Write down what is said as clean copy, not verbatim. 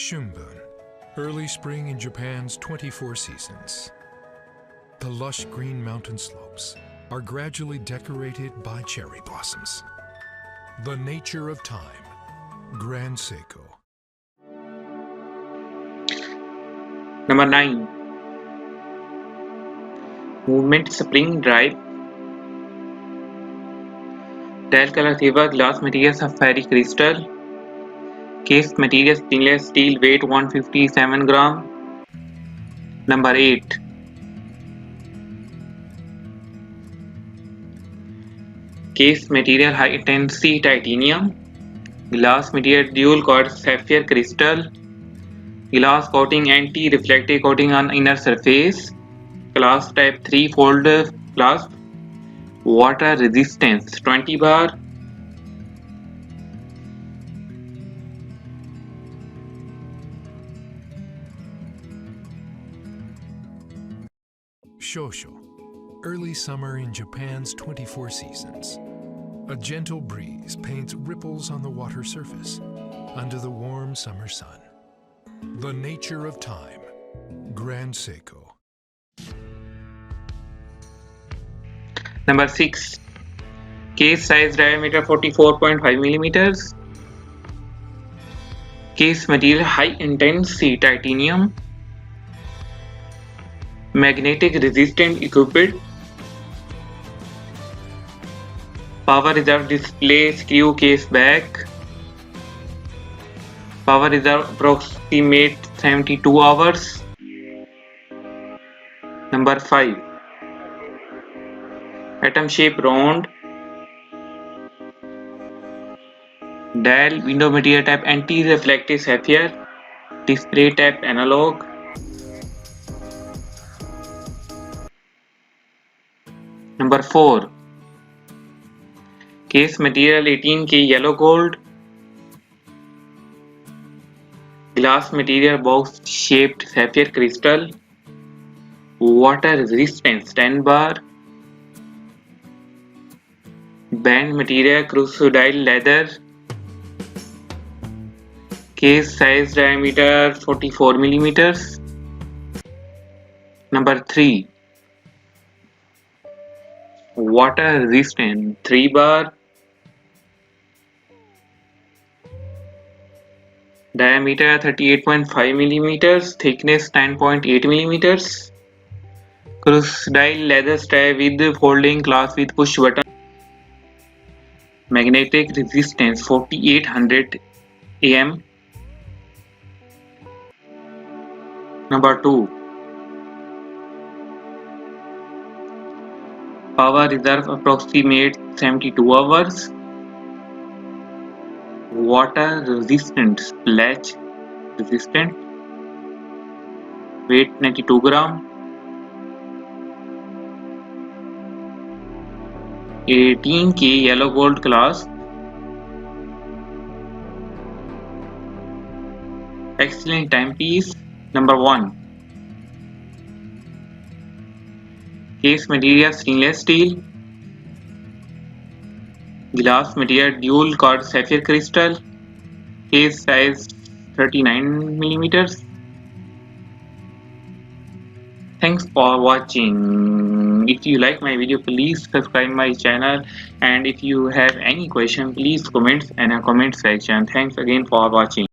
Shimbun, early spring in Japan's 24 seasons. The lush green mountain slopes are gradually decorated by cherry blossoms. The nature of time, Grand Seiko. Number 9. Movement Spring Drive. Tile color silver, glass material sapphire crystal. Case material stainless steel, weight 157 gram. Number 8. Case material high intensity titanium. Glass material dual coat sapphire crystal. Glass coating anti-reflective coating on inner surface. Clasp type 3 fold clasp. Water resistance 20 bar. Shosho, early summer in Japan's 24 seasons. A gentle breeze paints ripples on the water surface under the warm summer sun. The nature of time, Grand Seiko. Number 6. Case size diameter 44.5 millimeters. Case material high intensity titanium. Magnetic resistant equipped. Power reserve display screw case back. Power reserve approximate 72 hours. Number 5. Atom shape round. Dial window material type anti-reflective sapphire. Display type analog. Number 4. Case material 18K yellow gold. Glass material box shaped sapphire crystal. Water resistance 10 bar. Band material crocodile leather. Case size diameter 44 millimeters. Number 3. Water resistant 3 bar. Diameter 38.5 millimeters. Thickness 10.8 millimeters. Crocodile leather strap with folding clasp with push button. Magnetic resistance 4800 am. Number 2. Power reserve approximate 72 hours. Water resistant splash resistant. Weight 92 gram. 18K yellow gold class. Excellent timepiece. Number 1. Case material stainless steel. Glass material dual coat sapphire crystal. Case size 39 millimeters. Thanks for watching. If you like my video, please subscribe my channel, and if you have any question, please comment in a comment section. Thanks again for watching.